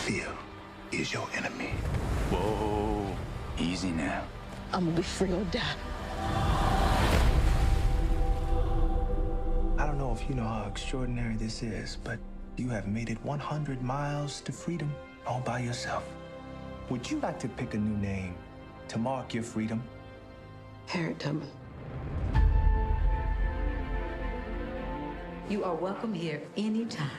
fear is your enemy. Whoa, easy now. I'm gonna be free or die. I don't know if you know how extraordinary this is, but you have made it 100 miles to freedom all by yourself. Would you like to pick a new name to mark your freedom? Harriet Tubman. You are welcome here anytime.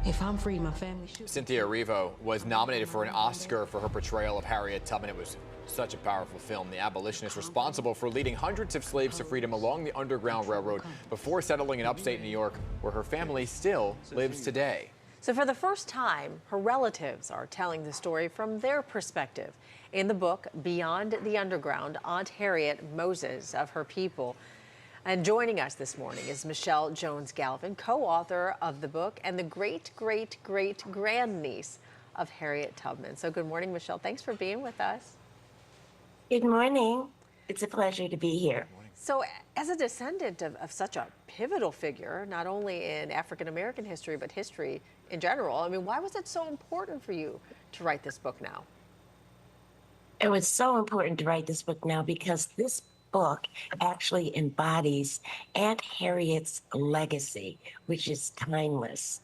If I'm free, my family should. Cynthia Erivo was nominated for an Oscar for her portrayal of Harriet Tubman. It was such a powerful film. The abolitionist responsible for leading hundreds of slaves to freedom along the Underground Railroad before settling in upstate New York, where her family still lives today. So for the first time, her relatives are telling the story from their perspective. In the book, Beyond the Underground, Aunt Harriet Moses of her people. And joining us this morning is Michele Jones Galvin, co-author of the book and the great-great-great-grandniece of Harriet Tubman. So good morning, Michele. Thanks for being with us. Good morning. It's a pleasure to be here. So as a descendant of such a pivotal figure, not only in African-American history, but history in general, I mean, why was it so important for you to write this book now? It was so important to write this book now because this book actually embodies Aunt Harriet's legacy, which is timeless.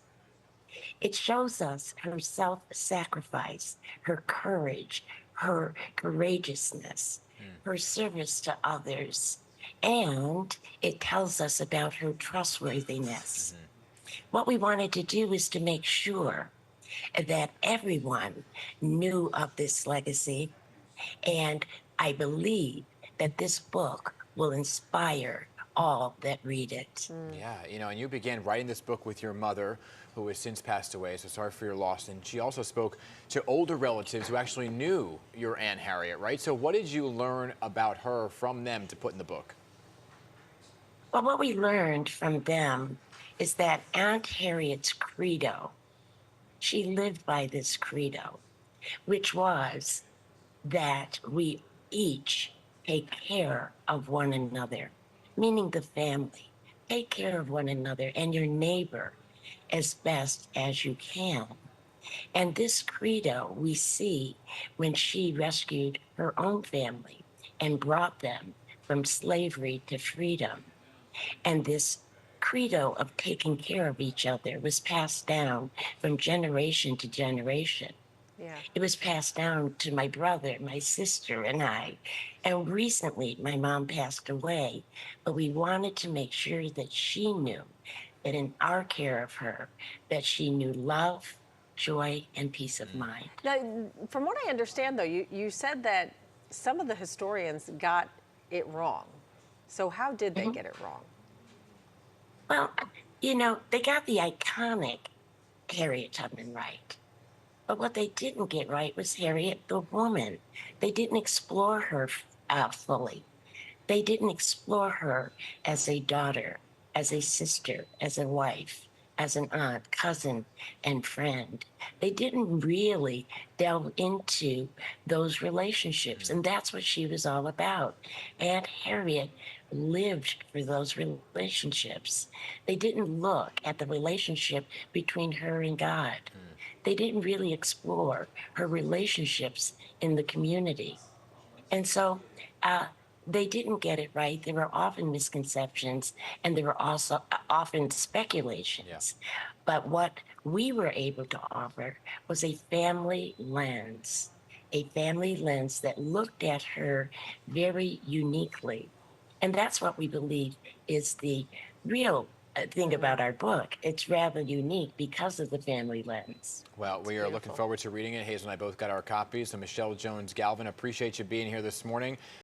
It shows us her self-sacrifice, her courage, her courageousness, her service to others, and it tells us about her trustworthiness. What we wanted to do is to make sure that everyone knew of this legacy, and I believe that this book will inspire all that read it. Yeah, you know, and you began writing this book with your mother, who has since passed away, so sorry for your loss. And she also spoke to older relatives who actually knew your Aunt Harriet, right? So what did you learn about her from them to put in the book? Well, what we learned from them is that Aunt Harriet's credo, she lived by this credo, which was that we each take care of one another, meaning the family. Take care of one another and your neighbor as best as you can. And this credo we see when she rescued her own family and brought them from slavery to freedom. And this credo of taking care of each other was passed down from generation to generation. Yeah. It was passed down to my brother, my sister, and I. And recently, my mom passed away, but we wanted to make sure that she knew that in our care of her, that she knew love, joy, and peace of mind. Now, from what I understand, though, you said that some of the historians got it wrong. So how did they get it wrong? Well, you know, they got the iconic Harriet Tubman right. But what they didn't get right was Harriet the woman. They didn't explore her fully. They didn't explore her as a daughter, as a sister, as a wife, as an aunt, cousin, and friend. They didn't really delve into those relationships, and that's what she was all about. Aunt Harriet lived for those relationships. They didn't look at the relationship between her and God. They didn't really explore her relationships in the community. And so they didn't get it right. There were often misconceptions, and there were also often speculations. Yeah. But what we were able to offer was a family lens that looked at her very uniquely. And that's what we believe is the real thing about our book. It's rather unique because of the family lens. Well, we are looking forward to reading it. Hazel and I both got our copies. So Michele Jones Galvin, appreciate you being here this morning.